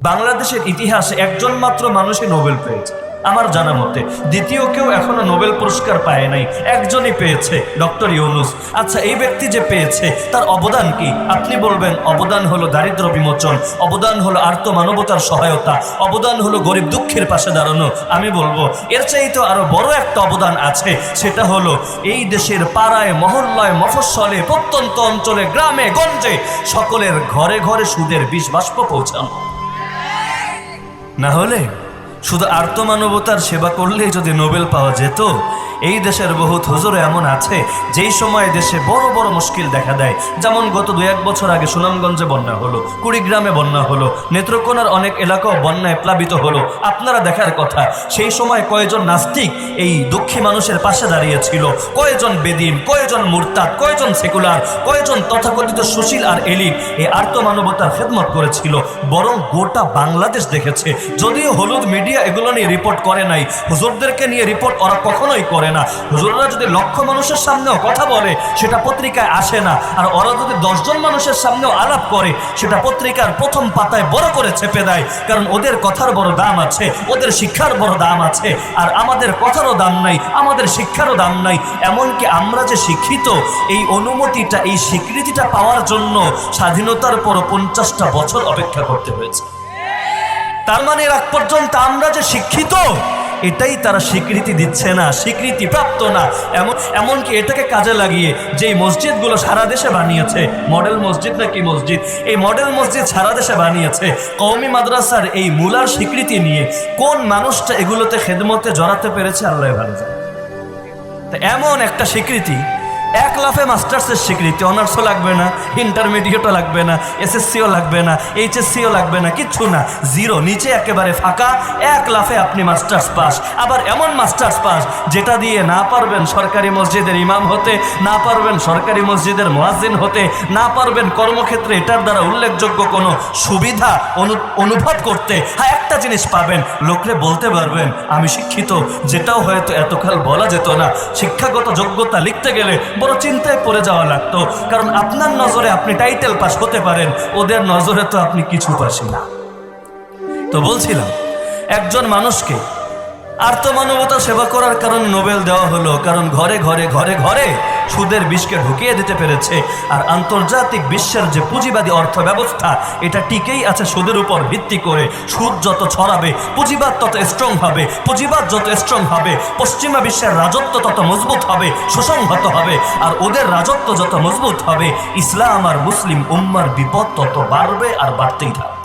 বাংলাদেশের ইতিহাসে একজন মাত্র মানুষই নোবেল পেয়েছে আমার জানা মতে। দ্বিতীয় কেউ এখনো নোবেল পুরস্কার পায় নাই, একজনই পেয়েছে, ডক্টর ইউনুস। আচ্ছা, এই ব্যক্তি যে পেয়েছে তার অবদান কি? আপনি বলবেন অবদান হলো দারিদ্র বিমোচন, অবদান হলো আর্ত মানবতার সহায়তা, অবদান হলো গরিব দুঃখের পাশে দাঁড়ানো। আমি বলবো এর চাইতে আরো বড় একটা অবদান আছে, সেটা হলো এই দেশের পাড়ায় মহল্লায় মফস্বলে প্রত্যন্ত অঞ্চলে গ্রামে গঞ্জে সকলের ঘরে ঘরে সুদের বিষ বাষ্প পৌঁছানো। না হলে শুধু আর্ত মানবতার সেবা করলেই যদি নোবেল পাওয়া যেত। এই দেশের বহুত হুজুর এমন আছে যেই সময় দেশে বড় বড় মুশকিল দেখা দেয়, যেমন গত 2-1 বছর আগে সুনামগঞ্জে বন্যা হলো, কুড়িগ্রামে বন্যা হলো, নেত্রকোনার অনেক এলাকাও বন্যায় প্লাবিত হলো। আপনারা দেখার কথা সেই সময় কয়জন নাস্তিক এই দুঃখী মানুষের পাশে দাঁড়িয়েছিল, কয়জন বেদিন, কয়জন মুরতাদ, কয়জন সেকুলার, কয়জন তথাকথিত সুশীল আর এলিট এই আর্ত মানবতার খেদমত করেছিল। বরং গোটা বাংলাদেশ দেখেছে। যদিও হলুদ মিডিয়া এগুলো নিয়ে রিপোর্ট করে নাই, হুজুরদেরকে নিয়ে রিপোর্ট ওরা কখনোই করে না। হুজুররা যদি লক্ষ মানুষের সামনেও কথা বলে সেটা পত্রিকায় আসে না, আর ওরা যদি 10 জন মানুষের সামনেও আলাপ করে সেটা পত্রিকার প্রথম পাতায় বড় করে চেপে দেয়। কারণ ওদের কথার বড় দাম আছে, ওদের শিক্ষার বড় দাম আছে, আর আমাদের কথারও দাম নাই, আমাদের শিক্ষারও দাম নাই। এমনকি আমরা যে শিক্ষিত, এই অনুমতিটা, এই স্বীকৃতিটা পাওয়ার জন্য স্বাধীনতার পর 50টা বছর অপেক্ষা করতে হয়েছে। তার মানে রাগ পর্যন্ত আমরা যে শিক্ষিত এটাই তারা স্বীকৃতি দিচ্ছে না, স্বীকৃতি প্রাপ্ত না। এমনকি এটাকে কাজে লাগিয়ে যেই মসজিদগুলো সারা দেশে বানিয়েছে, মডেল মসজিদ নাকি মসজিদ, এই মডেল মসজিদ সারা দেশে বানিয়েছে, কওমি মাদ্রাসার এই মূলার স্বীকৃতি নিয়ে কোন মানুষটা এগুলোতে খেদমতে জড়াতে পেরেছে আল্লাহ ভালো জানে। এমন একটা স্বীকৃতি, 1 লাফে মাস্টার্সের স্বীকৃতি, অনার্সও লাগবে না, ইন্টারমিডিয়েটও লাগবে না, এসএসসিও লাগবে না, এইচএসসিও লাগবে না, কিচ্ছু না, জিরো, নিচে একেবারে ফাঁকা, 1 লাফে আপনি মাস্টার্স পাস। আবার এমন মাস্টার্স পাস যেটা দিয়ে না পারবেন সরকারি মসজিদের ইমাম হতে, না পারবেন সরকারি মসজিদের মুয়াজ্জিন হতে, না পারবেন কর্মক্ষেত্রে এটার দ্বারা উল্লেখযোগ্য কোনো সুবিধা অনুভব করতে। হ্যাঁ, একটা জিনিস পাবেন, লোকরে বলতে পারবেন আমি শিক্ষিত, যেটাও হয়তো এতকাল বলা যেত না। শিক্ষাগত যোগ্যতা লিখতে গেলে বড় চিন্তায় পড়ে যাওয়া লাগতো, কারণ আপনার নজরে আপনি টাইটেল পাস হতে পারেন, ওদের নজরে তো আপনি কিছু পাসই না। তো বলছিলাম, একজন মানুষকে আর্ত মানবতা সেবা করার কারণে নোবেল দেওয়া হলো, কারণ ঘরে ঘরে ঘরে ঘরে সুদের বিষকে ঢুকিয়ে দিতে পেরেছে। আর আন্তর্জাতিক বিশ্বের যে পুঁজিবাদী অর্থ ব্যবস্থা, এটা টিকেই আছে সুদের উপর ভিত্তি করে। সুদ যত ছড়াবে পুঁজিবাদ তত স্ট্রং হবে, পুঁজিবাদ যত স্ট্রং হবে পশ্চিমা বিশ্বের রাজত্ব তত মজবুত হবে, সুসংহত হবে। আর ওদের রাজত্ব যত মজবুত হবে ইসলাম আর মুসলিম উম্মার বিপদ তত বাড়বে আর বাড়তেই থাকবে।